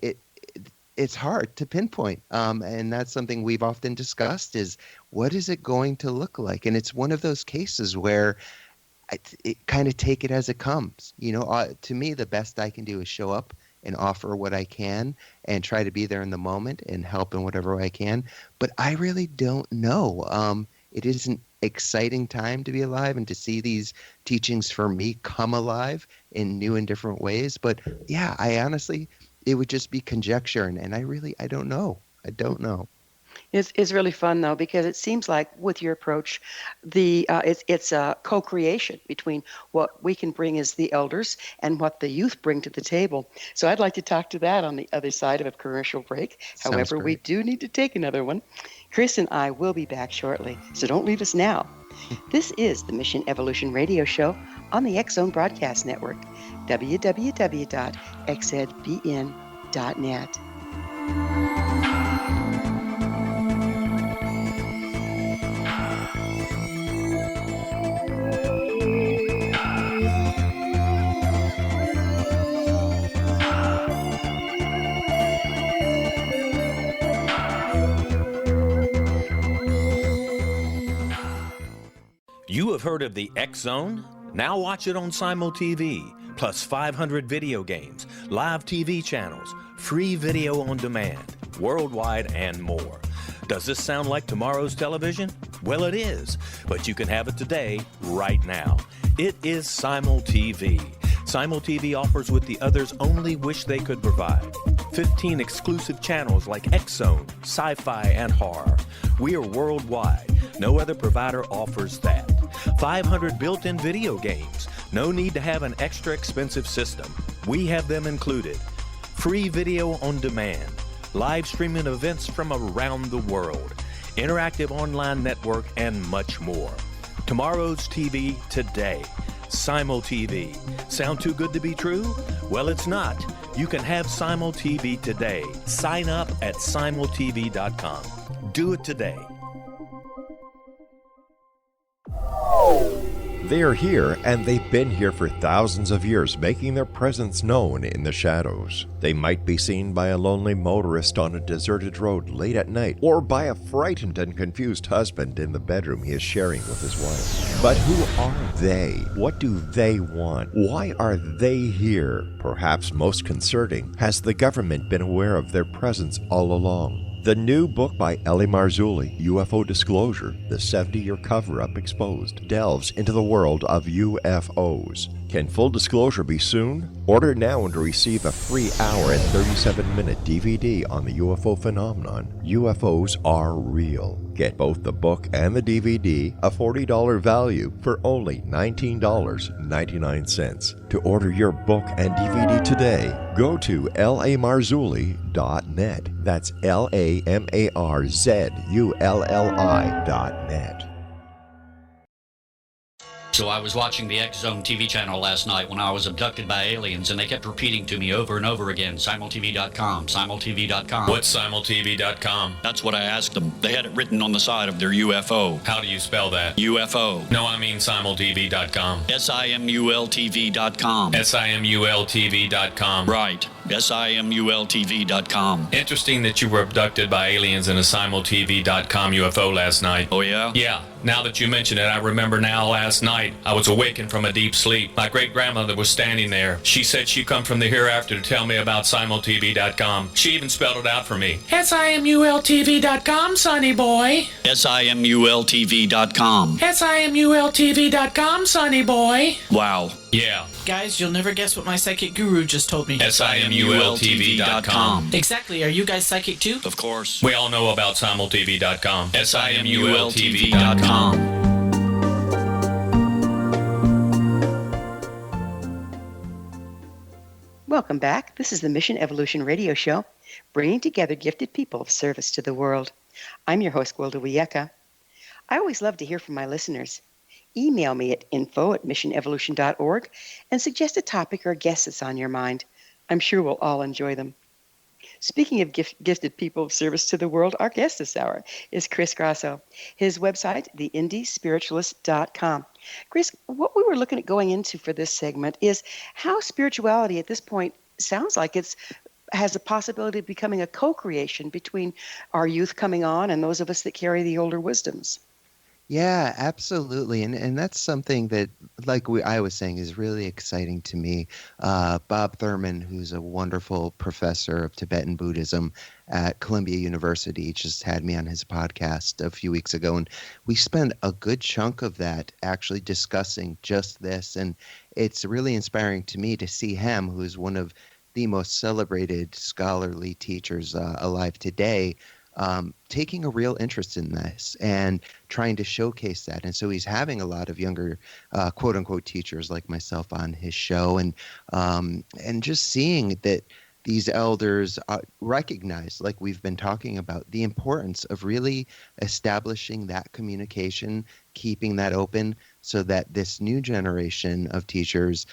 Speaker 6: it's hard to pinpoint. And that's something we've often discussed is, what is it going to look like? And it's one of those cases where it kind of take it as it comes. To me, the best I can do is show up and offer what I can and try to be there in the moment and help in whatever way I can. But I really don't know. It is an exciting time to be alive and to see these teachings for me come alive in new and different ways. But yeah, I honestly, it would just be conjecture. And I don't know. I don't know.
Speaker 5: It's really fun, though, because it seems like with your approach, it's a co-creation between what we can bring as the elders and what the youth bring to the table. So I'd like to talk to that on the other side of a commercial break. However, we do need to take another one. Chris and I will be back shortly, so don't leave us now. This is the Mission Evolution Radio Show on the X Zone Broadcast Network, www.xzbn.net.
Speaker 2: You have heard of the X Zone? Now watch it on Simul TV, plus 500 video games, live TV channels, free video on demand, worldwide, and more. Does this sound like tomorrow's television? Well, it is, but you can have it today, right now. It is Simul TV. Simul TV offers what the others only wish they could provide. 15 exclusive channels like X Zone, sci-fi, and horror. We are worldwide. No other provider offers that. 500 built-in video games. No need to have an extra expensive system. We have them included. Free video on demand. Live streaming events from around the world. Interactive online network, and much more. Tomorrow's TV today. Simul TV. Sound too good to be true? Well, it's not. You can have Simul TV today. Sign up at simultv.com. Do it today.
Speaker 7: They are here, and they've been here for thousands of years, making their presence known in the shadows. They might be seen by a lonely motorist on a deserted road late at night, or by a frightened and confused husband in the bedroom he is sharing with his wife. But who are they? What do they want? Why are they here? Perhaps most concerning, has the government been aware of their presence all along? The new book by Ellie Marzulli, UFO Disclosure, the 70-year cover-up exposed, delves into the world of UFOs. Can full disclosure be soon? Order now and receive a free hour and 37-minute DVD on the UFO phenomenon. UFOs are real. Get both the book and the DVD, a $40 value, for only $19.99. To order your book and DVD today, go to lamarzulli.net. That's LAMARZULLI.net.
Speaker 1: So I was watching the X Zone TV channel last night when I was abducted by aliens, and they kept repeating to me over and over again, simultv.com, simultv.com.
Speaker 2: What's simultv.com?
Speaker 1: That's what I asked them. They had it written on the side of their UFO.
Speaker 2: How do you spell that?
Speaker 1: UFO.
Speaker 2: No, I mean simultv.com.
Speaker 1: simultv.com.
Speaker 2: simultv.com.
Speaker 1: Right. simultv.com.
Speaker 2: Interesting that you were abducted by aliens in a simultv.com UFO last night.
Speaker 1: Oh, yeah?
Speaker 2: Yeah. Now that you mention it, I remember now last night I was awakened from a deep sleep. My great-grandmother was standing there. She said she'd come from the hereafter to tell me about simultv.com. She even spelled it out for me.
Speaker 3: simultv.com, sonny boy.
Speaker 1: simultv.com.
Speaker 3: simultv.com, sonny boy.
Speaker 1: Wow.
Speaker 2: Yeah.
Speaker 3: Guys, you'll never guess what my psychic guru just told me.
Speaker 2: simultv.com.
Speaker 3: Exactly. Are you guys psychic too?
Speaker 1: Of course.
Speaker 2: We all know about simultv.com.
Speaker 1: simultv.com.
Speaker 5: Welcome back. This is the Mission Evolution Radio Show, bringing together gifted people of service to the world. I'm your host, Gwilda Wiyaka. I always love to hear from my listeners. Email me at info@missionevolution.org and suggest a topic or a guest that's on your mind. I'm sure we'll all enjoy them. Speaking of gifted people of service to the world, our guest this hour is Chris Grosso. His website, theindiespiritualist.com. Chris, what we were looking at going into for this segment is how spirituality at this point sounds like has a possibility of becoming a co-creation between our youth coming on and those of us that carry the older wisdoms.
Speaker 6: Yeah, absolutely. And that's something that, I was saying, is really exciting to me. Bob Thurman, who's a wonderful professor of Tibetan Buddhism at Columbia University, just had me on his podcast a few weeks ago. And we spent a good chunk of that actually discussing just this. And it's really inspiring to me to see him, who's one of the most celebrated scholarly teachers alive today, taking a real interest in this and trying to showcase that. And so he's having a lot of younger, quote unquote, teachers like myself on his show, and just seeing that these elders recognize, like we've been talking about, the importance of really establishing that communication, keeping that open, so that this new generation of teachers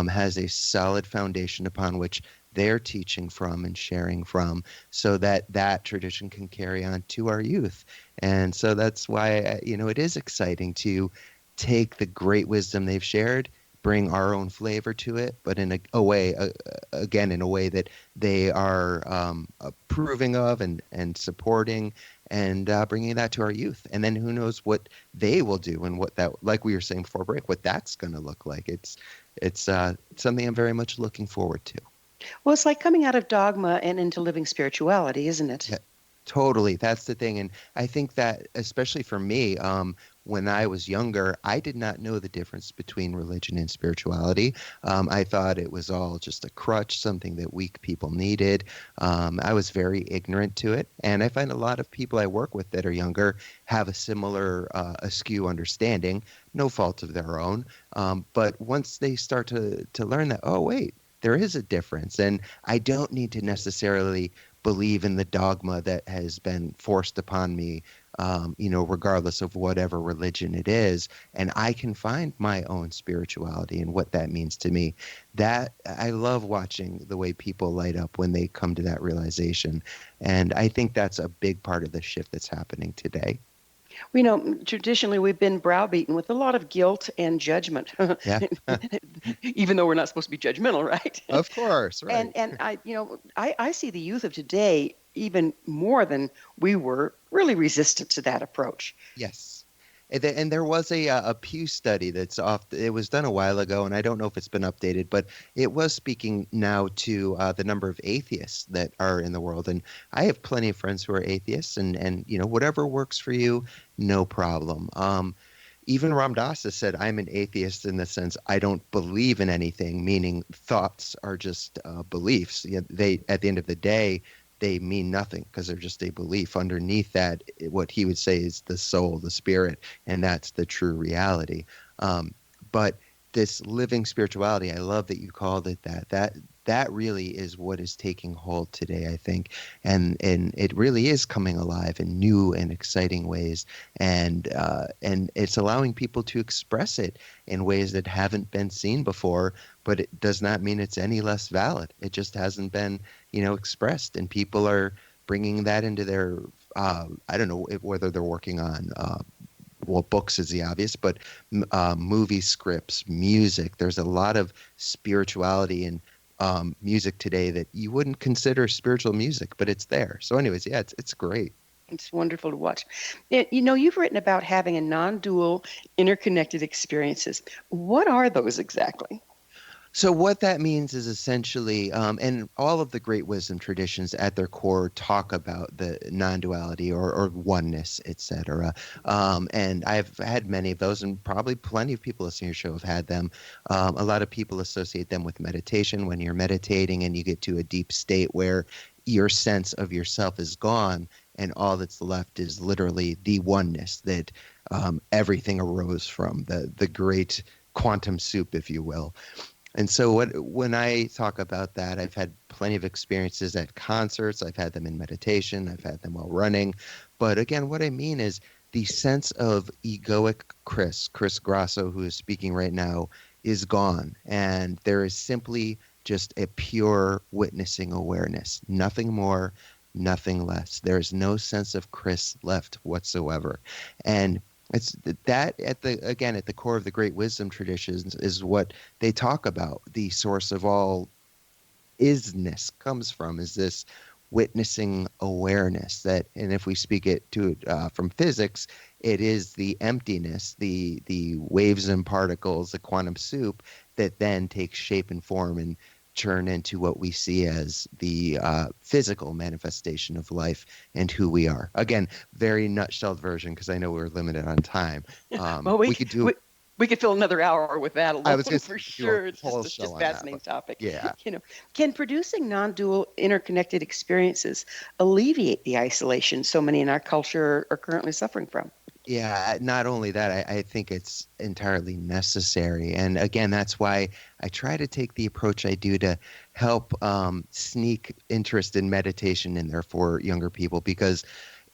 Speaker 6: has a solid foundation upon which they're teaching from and sharing from, so that that tradition can carry on to our youth. And so that's why, it is exciting to take the great wisdom they've shared, bring our own flavor to it, but in a way that they are approving of and supporting, and bringing that to our youth. And then who knows what they will do, and what that, like we were saying before break, what that's going to look like. It's something I'm very much looking forward to.
Speaker 5: Well, it's like coming out of dogma and into living spirituality, isn't it?
Speaker 6: Yeah, totally. That's the thing. And I think that, especially for me, when I was younger, I did not know the difference between religion and spirituality. I thought it was all just a crutch, something that weak people needed. I was very ignorant to it. And I find a lot of people I work with that are younger have a similar askew understanding, no fault of their own. But once they start to learn that, oh, wait, there is a difference, and I don't need to necessarily believe in the dogma that has been forced upon me, regardless of whatever religion it is, and I can find my own spirituality and what that means to me. That I love watching the way people light up when they come to that realization, and I think that's a big part of the shift that's happening today.
Speaker 5: Traditionally we've been browbeaten with a lot of guilt and judgment.
Speaker 6: Yeah.
Speaker 5: Even though we're not supposed to be judgmental, right?
Speaker 6: Of course, right.
Speaker 5: And I see the youth of today even more than we were really resistant to that approach.
Speaker 6: Yes. And there was a Pew study that's it was done a while ago, and I don't know if it's been updated, but it was speaking now to the number of atheists that are in the world. And I have plenty of friends who are atheists, and whatever works for you, no problem. Even Ram Dass has said, I'm an atheist in the sense I don't believe in anything, meaning thoughts are just beliefs. They, at the end of the day, they mean nothing because they're just a belief. Underneath that, what he would say is the soul, the spirit, and that's the true reality. But this living spirituality, I love that you called it that. that really is what is taking hold today, I think. And it really is coming alive in new and exciting ways. And it's allowing people to express it in ways that haven't been seen before, but it does not mean it's any less valid. It just hasn't been, expressed. And people are bringing that into their, I don't know whether they're working on, books is the obvious, but movie scripts, music. There's a lot of spirituality and music today that you wouldn't consider spiritual music, but it's there. So anyways, yeah, it's great.
Speaker 5: It's wonderful to watch. You've written about having a non-dual, interconnected experiences. What are those exactly?
Speaker 6: So what that means is essentially, and all of the great wisdom traditions at their core talk about the non-duality or oneness, etc. And I've had many of those, and probably plenty of people listening to your show have had them. A lot of people associate them with meditation. When you're meditating and you get to a deep state where your sense of yourself is gone and all that's left is literally the oneness that everything arose from, the great quantum soup, if you will. And so when I talk about that, I've had plenty of experiences at concerts. I've had them in meditation. I've had them while running. But again, what I mean is the sense of egoic Chris Grosso, who is speaking right now, is gone. And there is simply just a pure witnessing awareness. Nothing more, nothing less. There is no sense of Chris left whatsoever. And it's that at the core of the great wisdom traditions is what they talk about. The source of all isness comes from is this witnessing awareness that, and if we speak it to from physics, it is the emptiness, the waves and particles, the quantum soup that then takes shape and form and turn into what we see as the physical manifestation of life and who we are. Again, very nutshelled version because I know we're limited on time.
Speaker 5: Well, we could fill another hour with that alone for sure. It's just a fascinating topic.
Speaker 6: Yeah.
Speaker 5: Can producing non-dual interconnected experiences alleviate the isolation so many in our culture are currently suffering from?
Speaker 6: Yeah, not only that, I think it's entirely necessary. And again, that's why I try to take the approach I do to help sneak interest in meditation in there for younger people, because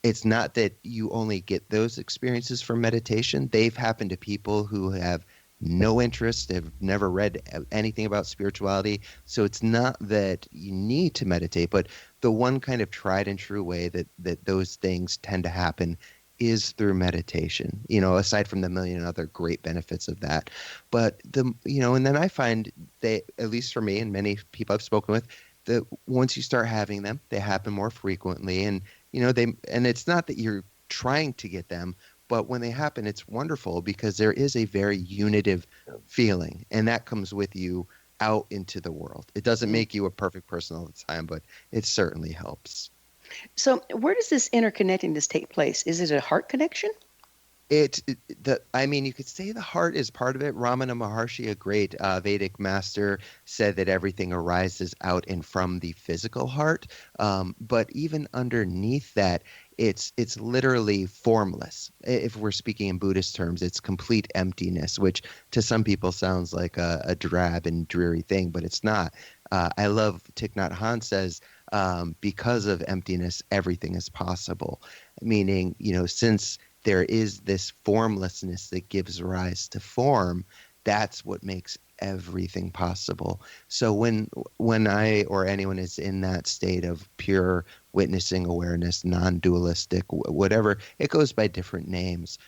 Speaker 6: it's not that you only get those experiences from meditation. They've happened to people who have no interest, have never read anything about spirituality. So it's not that you need to meditate, but the one kind of tried and true way that those things tend to happen is through meditation, aside from the million other great benefits of that. But and then I find that, at least for me and many people I've spoken with, that once you start having them, they happen more frequently. And, and it's not that you're trying to get them, but when they happen, it's wonderful because there is a very unitive feeling, and that comes with you out into the world. It doesn't make you a perfect person all the time, but it certainly helps.
Speaker 5: So where does this interconnectedness take place? Is it a heart connection?
Speaker 6: You could say the heart is part of it. Ramana Maharshi, a great Vedic master, said that everything arises out and from the physical heart. But even underneath that, it's literally formless. If we're speaking in Buddhist terms, it's complete emptiness, which to some people sounds like a drab and dreary thing, but it's not. I love Thich Nhat Hanh says, because of emptiness, everything is possible. Meaning, since there is this formlessness that gives rise to form, that's what makes everything possible. So when I or anyone is in that state of pure witnessing awareness, non-dualistic, whatever, it goes by different names.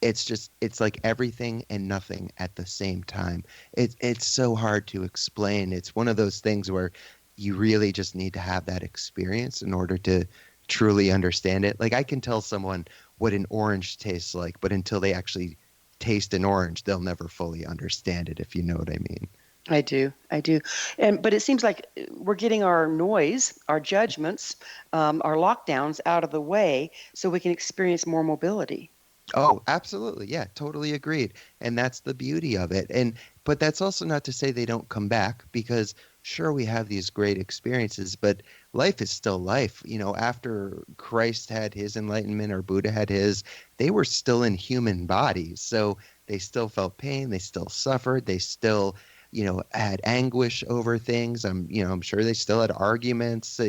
Speaker 6: It's like everything and nothing at the same time. It's so hard to explain. It's one of those things where you really just need to have that experience in order to truly understand it. Like, I can tell someone what an orange tastes like, but until they actually taste an orange, they'll never fully understand it, if you know what I mean.
Speaker 5: I do. But it seems like we're getting our noise, our judgments, our lockdowns out of the way so we can experience more mobility.
Speaker 6: Oh, absolutely. Yeah, totally agreed. And that's the beauty of it. But that's also not to say they don't come back, because sure, we have these great experiences, but life is still life. After Christ had his enlightenment or Buddha had his, they were still in human bodies. So they still felt pain. They still suffered. They still had anguish over things. I'm sure they still had arguments.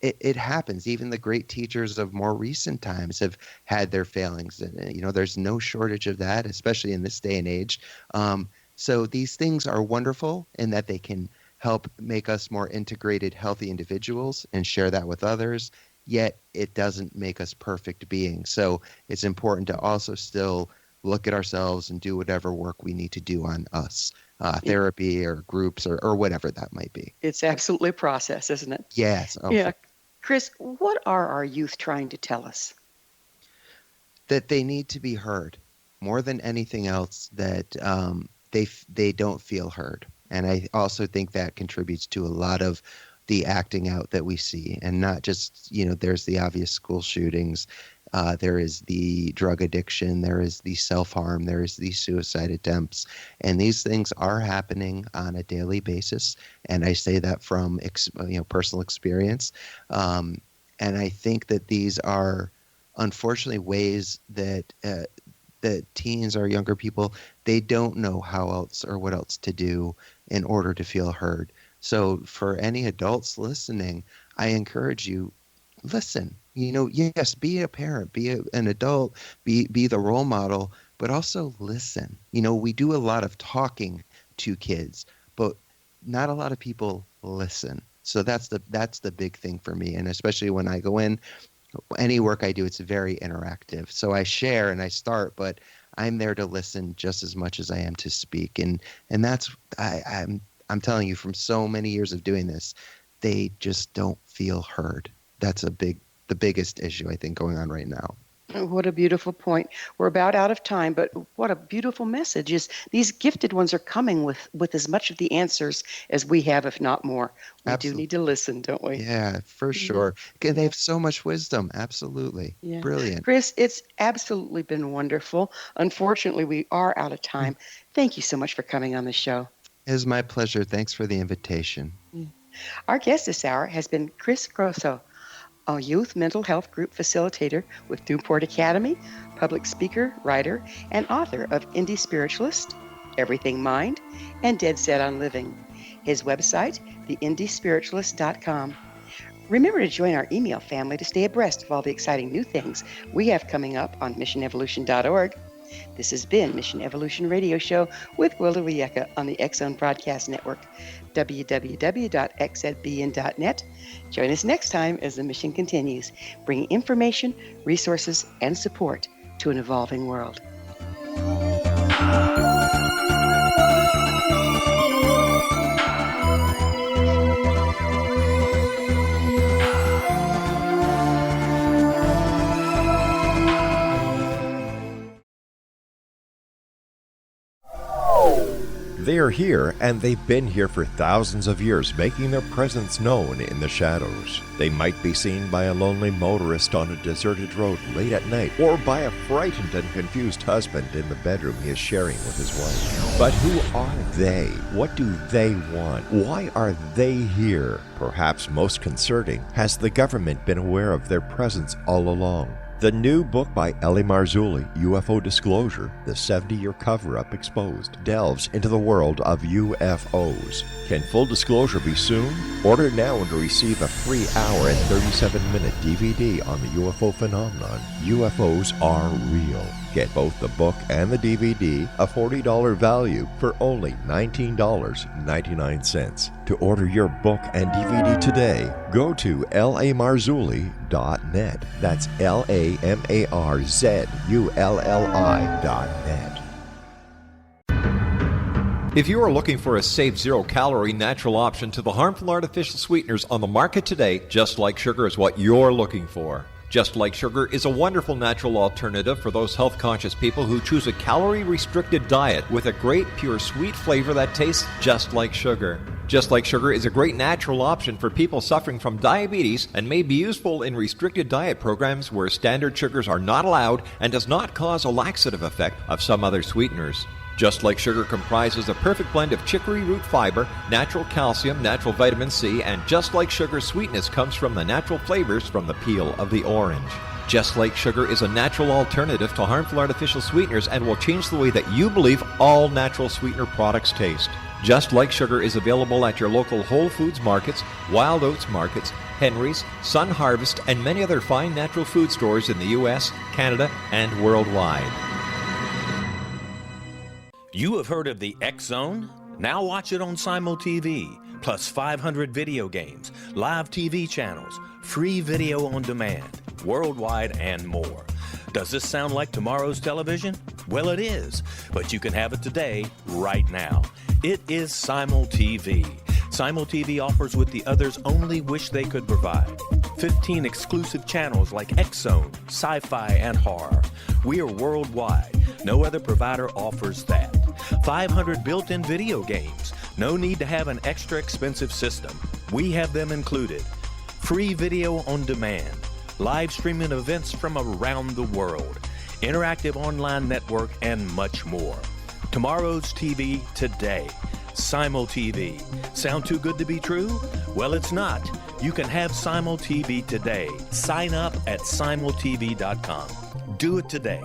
Speaker 6: It happens. Even the great teachers of more recent times have had their failings. And, there's no shortage of that, especially in this day and age. So these things are wonderful in that they can help make us more integrated, healthy individuals and share that with others. Yet it doesn't make us perfect beings. So it's important to also still look at ourselves and do whatever work we need to do on us, therapy or groups or whatever that might be.
Speaker 5: It's absolutely a process, isn't it?
Speaker 6: Yes. Oh.
Speaker 5: Yeah. Chris, what are our youth trying to tell us?
Speaker 6: That they need to be heard more than anything else, that they don't feel heard. And I also think that contributes to a lot of the acting out that we see, and not just, there's the obvious school shootings. There is the drug addiction. There is the self-harm. There is the suicide attempts. And these things are happening on a daily basis. And I say that from personal experience. And I think that these are, unfortunately, ways that teens or younger people, they don't know how else or what else to do in order to feel heard. So for any adults listening, I encourage you, listen. Yes, be a parent, be an adult, be the role model, but also listen. We do a lot of talking to kids, but not a lot of people listen. So that's the big thing for me. And especially when I go in, any work I do, it's very interactive. So I share and I start, but I'm there to listen just as much as I am to speak. And that's, I'm telling you, from so many years of doing this, they just don't feel heard. That's the biggest issue, I think, going on right now.
Speaker 5: What a beautiful point. We're about out of time, but what a beautiful message is these gifted ones are coming with as much of the answers as we have, if not more. We
Speaker 6: Absolutely.
Speaker 5: Do need to listen, don't we?
Speaker 6: Yeah, for sure. They have so much wisdom. Absolutely.
Speaker 5: Yeah.
Speaker 6: Brilliant.
Speaker 5: Chris, it's absolutely been wonderful. Unfortunately, we are out of time. Thank you so much for coming on the show.
Speaker 6: It was my pleasure. Thanks for the invitation.
Speaker 5: Our guest this hour has been Chris Grosso, a youth mental health group facilitator with Newport Academy, public speaker, writer, and author of Indie Spiritualist, Everything Mind, and Dead Set on Living. His website, theindiespiritualist.com. Remember to join our email family to stay abreast of all the exciting new things we have coming up on missionevolution.org. This has been Mission Evolution Radio Show with Wilda Wiecka on the X-Zone Broadcast Network, www.xzbn.net. Join us next time as the mission continues, bringing information, resources, and support to an evolving world.
Speaker 7: They are here, and they've been here for thousands of years, making their presence known in the shadows. They might be seen by a lonely motorist on a deserted road late at night, or by a frightened and confused husband in the bedroom he is sharing with his wife. But who are they? What do they want? Why are they here? Perhaps most concerning, has the government been aware of their presence all along? The new book by Ellie Marzulli, UFO Disclosure, the 70-year cover-up exposed, delves into the world of UFOs. Can full disclosure be soon? Order now and receive a free hour and 37-minute DVD on the UFO phenomenon. UFOs are real. Get both the book and the DVD, a $40 value, for only $19.99. To order your book and DVD today, go to lamarzulli.net. That's LAMARZULLI.net. If you are looking for a safe, zero-calorie, natural option to the harmful artificial sweeteners on the market today, Just Like Sugar is what you're looking for. Just Like Sugar is a wonderful natural alternative for those health-conscious people who choose a calorie-restricted diet with a great, pure, sweet flavor that tastes just like sugar. Just Like Sugar is a great natural option for people suffering from diabetes and may be useful in restricted diet programs where standard sugars are not allowed and does not cause a laxative effect of some other sweeteners. Just Like Sugar comprises a perfect blend of chicory root fiber, natural calcium, natural vitamin C, and Just Like Sugar's sweetness comes from the natural flavors from the peel of the orange. Just Like Sugar is a natural alternative to harmful artificial sweeteners and will change the way that you believe all natural sweetener products taste.
Speaker 4: Just Like Sugar is available at your local Whole Foods markets, Wild Oats markets, Henry's, Sun Harvest, and many other fine natural food stores in the U.S., Canada, and worldwide.
Speaker 8: You have heard of the X Zone? Now watch it on Simul TV, plus 500 video games, live TV channels, free video on demand, worldwide, and more. Does this sound like tomorrow's television? Well, it is, but you can have it today, right now. It is Simul TV. Simul TV offers what the others only wish they could provide. 15 exclusive channels like X-Zone, Sci-Fi, and Horror. We are worldwide. No other provider offers that. 500 built-in video games. No need to have an extra expensive system. We have them included. Free video on demand. Live streaming events from around the world. Interactive online network, and much more. Tomorrow's TV today. Simul TV. Sound too good to be true? Well, it's not. You can have Simul TV today. Sign up at simultv.com. Do it today.